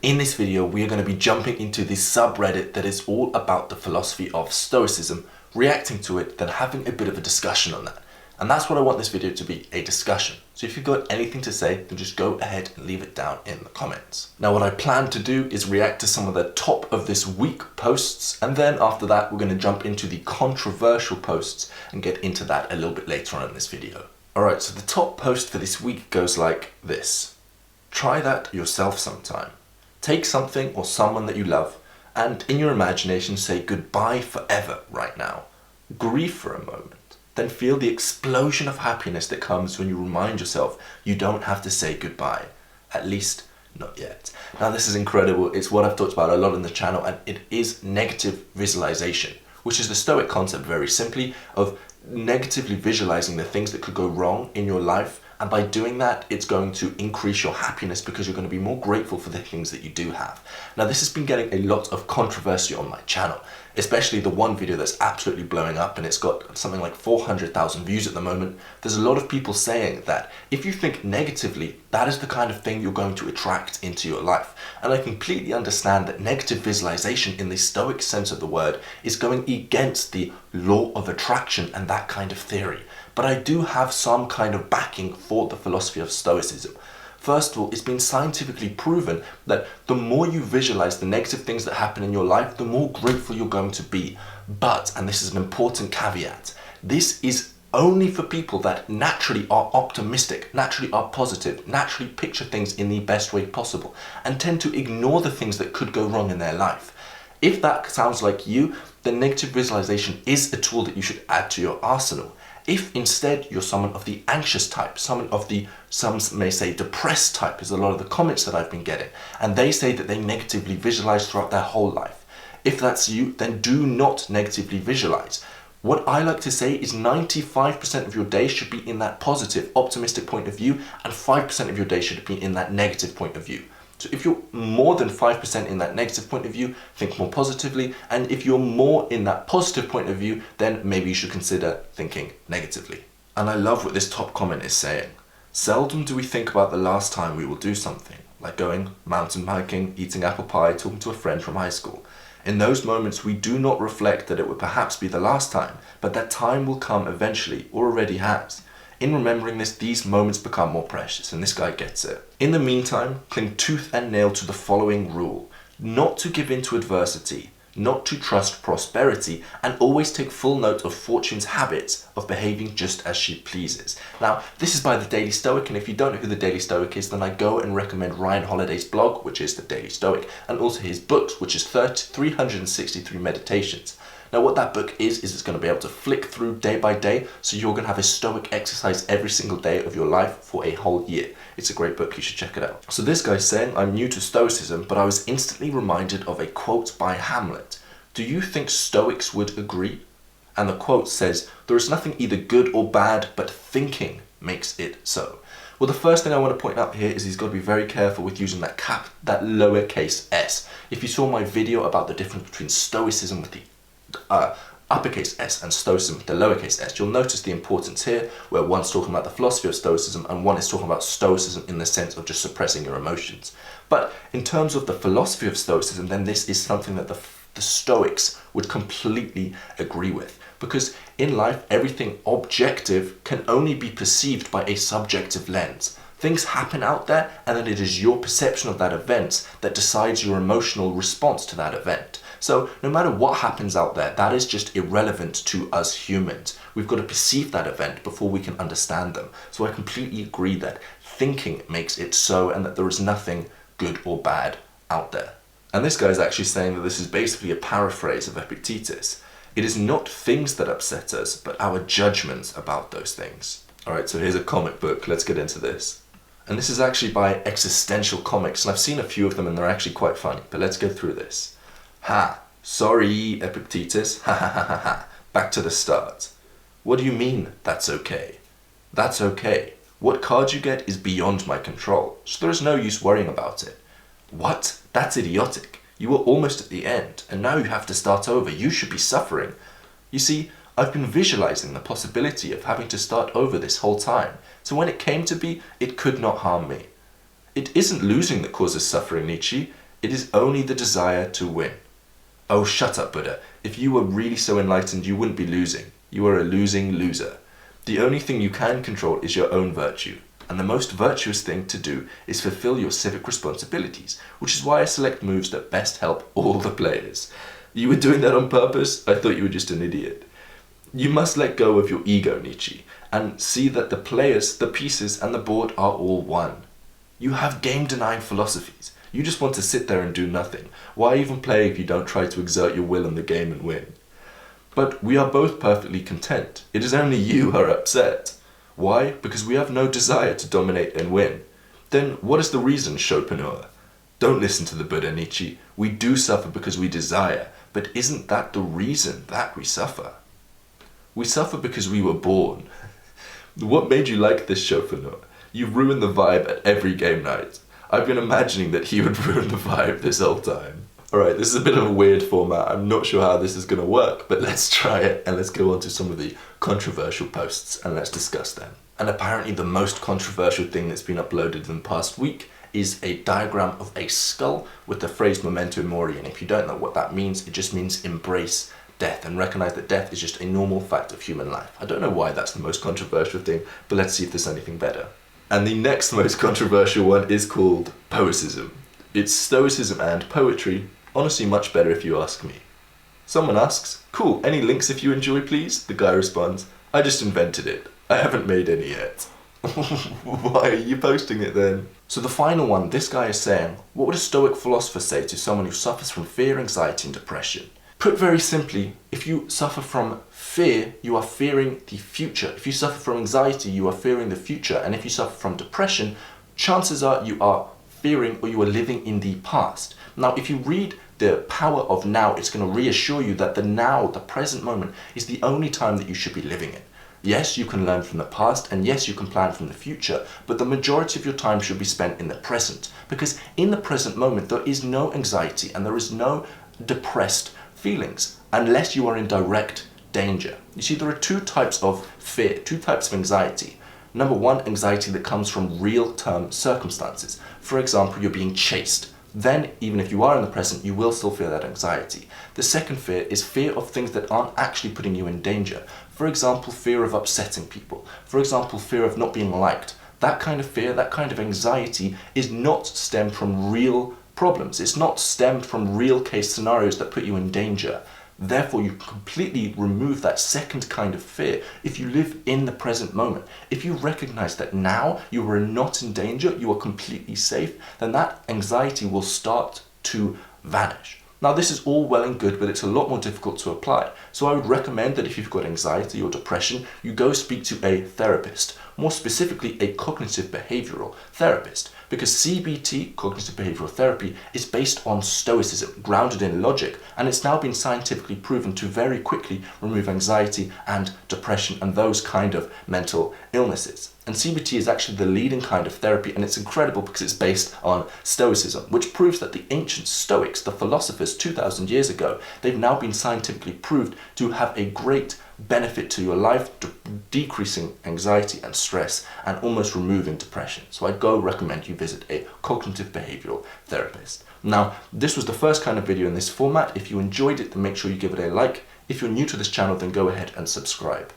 In this video, we are going to be jumping into this subreddit that is all about the philosophy of Stoicism, reacting to it, then having a bit of a discussion on that. And that's what I want this video to be, a discussion. So if you've got anything to say, then just go ahead and leave it down in the comments. Now what I plan to do is react to some of the top of this week posts, and then after that we're going to jump into the controversial posts and get into that a little bit later on in this video. Alright, so the top post for this week goes like this. Try that yourself sometime. Take something or someone that you love and in your imagination say goodbye forever right now. Grieve for a moment. Then feel the explosion of happiness that comes when you remind yourself you don't have to say goodbye. At least, not yet. Now this is incredible. It's what I've talked about a lot on the channel, and it is negative visualization, which is the Stoic concept very simply of negatively visualizing the things that could go wrong in your life. And by doing that, it's going to increase your happiness because you're going to be more grateful for the things that you do have. Now, this has been getting a lot of controversy on my channel, especially the one video that's absolutely blowing up and it's got something like 400,000 views at the moment. There's a lot of people saying that if you think negatively, that is the kind of thing you're going to attract into your life. And I completely understand that negative visualization in the Stoic sense of the word is going against the law of attraction and that kind of theory. But I do have some kind of backing for the philosophy of Stoicism. First of all, it's been scientifically proven that the more you visualize the negative things that happen in your life, the more grateful you're going to be. But, and this is an important caveat, this is only for people that naturally are optimistic, naturally are positive, naturally picture things in the best way possible, and tend to ignore the things that could go wrong in their life. If that sounds like you, then negative visualization is a tool that you should add to your arsenal. If instead you're someone of the anxious type, someone of the, some may say depressed type, is a lot of the comments that I've been getting, and they say that they negatively visualize throughout their whole life. If that's you, then do not negatively visualize. What I like to say is 95% of your day should be in that positive, optimistic point of view, and 5% of your day should be in that negative point of view. So if you're more than 5% in that negative point of view, think more positively. And if you're more in that positive point of view, then maybe you should consider thinking negatively. And I love what this top comment is saying. Seldom do we think about the last time we will do something, like going mountain biking, eating apple pie, talking to a friend from high school. In those moments, we do not reflect that it would perhaps be the last time, but that time will come eventually, or already has. In remembering this, these moments become more precious, and this guy gets it. In the meantime, cling tooth and nail to the following rule. Not to give in to adversity, not to trust prosperity, and always take full note of Fortune's habits of behaving just as she pleases. Now, this is by the Daily Stoic, and if you don't know who the Daily Stoic is, then I go and recommend Ryan Holiday's blog, which is the Daily Stoic, and also his books, which is 363 Meditations. Now what that book is it's going to be able to flick through day by day, so you're going to have a Stoic exercise every single day of your life for a whole year. It's a great book, you should check it out. So this guy's saying, I'm new to Stoicism, but I was instantly reminded of a quote by Hamlet. Do you think Stoics would agree? And the quote says, there is nothing either good or bad, but thinking makes it so. Well, the first thing I want to point out here is he's got to be very careful with using that lowercase s. If you saw my video about the difference between Stoicism with the uppercase S and Stoicism with the lowercase s, you'll notice the importance here where one's talking about the philosophy of Stoicism and one is talking about Stoicism in the sense of just suppressing your emotions. But in terms of the philosophy of Stoicism, then this is something that the Stoics would completely agree with, because in life everything objective can only be perceived by a subjective lens. Things happen out there, and then it is your perception of that event that decides your emotional response to that event. So no matter what happens out there, that is just irrelevant to us humans. We've got to perceive that event before we can understand them. So I completely agree that thinking makes it so, and that there is nothing good or bad out there. And this guy is actually saying that this is basically a paraphrase of Epictetus. It is not things that upset us, but our judgments about those things. Alright, so here's a comic book. Let's get into this. And this is actually by Existential Comics, and I've seen a few of them and they're actually quite funny, but let's go through this. Ha! Sorry, Epictetus. Ha ha ha ha ha. Back to the start. What do you mean, that's okay? That's okay. What card you get is beyond my control, so there is no use worrying about it. What? That's idiotic. You were almost at the end, and now you have to start over. You should be suffering. You see, I've been visualizing the possibility of having to start over this whole time, so when it came to be, it could not harm me. It isn't losing that causes suffering, Nietzsche. It is only the desire to win. Oh, shut up, Buddha. If you were really so enlightened, you wouldn't be losing. You are a losing loser. The only thing you can control is your own virtue. And the most virtuous thing to do is fulfill your civic responsibilities, which is why I select moves that best help all the players. You were doing that on purpose? I thought you were just an idiot. You must let go of your ego, Nietzsche, and see that the players, the pieces, and the board are all one. You have game-denying philosophies. You just want to sit there and do nothing. Why even play if you don't try to exert your will in the game and win? But we are both perfectly content. It is only you who are upset. Why? Because we have no desire to dominate and win. Then what is the reason, Schopenhauer? Don't listen to the Buddha, Nietzsche. We do suffer because we desire, but isn't that the reason that we suffer? We suffer because we were born. What made you like this, Schopenhauer? You've ruined the vibe at every game night. I've been imagining that he would ruin the vibe this whole time. Alright, this is a bit of a weird format. I'm not sure how this is going to work, but let's try it and let's go on to some of the controversial posts and let's discuss them. And apparently the most controversial thing that's been uploaded in the past week is a diagram of a skull with the phrase memento mori, and if you don't know what that means, it just means embrace death and recognize that death is just a normal fact of human life. I don't know why that's the most controversial thing, but let's see if there's anything better. And the next most controversial one is called Poeticism. It's Stoicism and poetry, honestly much better if you ask me. Someone asks, cool, any links if you enjoy please? The guy responds, I just invented it. I haven't made any yet. Why are you posting it then? So the final one, this guy is saying, what would a Stoic philosopher say to someone who suffers from fear, anxiety and depression? Put very simply, if you suffer from fear, you are fearing the future. If you suffer from anxiety, you are fearing the future. And if you suffer from depression, chances are you are fearing or you are living in the past. Now, if you read The Power of Now, it's going to reassure you that the now, the present moment, is the only time that you should be living in. Yes, you can learn from the past, and yes, you can plan from the future, but the majority of your time should be spent in the present. Because in the present moment, there is no anxiety and there is no depressed feelings, unless you are in direct danger. You see, there are two types of fear, two types of anxiety. Number one, anxiety that comes from real-term circumstances. For example, you're being chased. Then, even if you are in the present, you will still feel that anxiety. The second fear is fear of things that aren't actually putting you in danger. For example, fear of upsetting people. For example, fear of not being liked. That kind of fear, that kind of anxiety is not stemmed from real problems. It's not stemmed from real case scenarios that put you in danger. Therefore, you completely remove that second kind of fear if you live in the present moment. If you recognize that now you are not in danger, you are completely safe, then that anxiety will start to vanish. Now, this is all well and good, but it's a lot more difficult to apply. So I would recommend that if you've got anxiety or depression, you go speak to a therapist, more specifically a cognitive behavioral therapist, because CBT, cognitive behavioral therapy, is based on Stoicism, grounded in logic, and it's now been scientifically proven to very quickly remove anxiety and depression and those kind of mental illnesses. And CBT is actually the leading kind of therapy, and it's incredible because it's based on Stoicism, which proves that the ancient Stoics, the philosophers 2,000 years ago, they've now been scientifically proved to have a great benefit to your life, decreasing anxiety and stress and almost removing depression. So I'd go recommend you visit a cognitive behavioral therapist. Now, this was the first kind of video in this format. If you enjoyed it, then make sure you give it a like. If you're new to this channel, then go ahead and subscribe.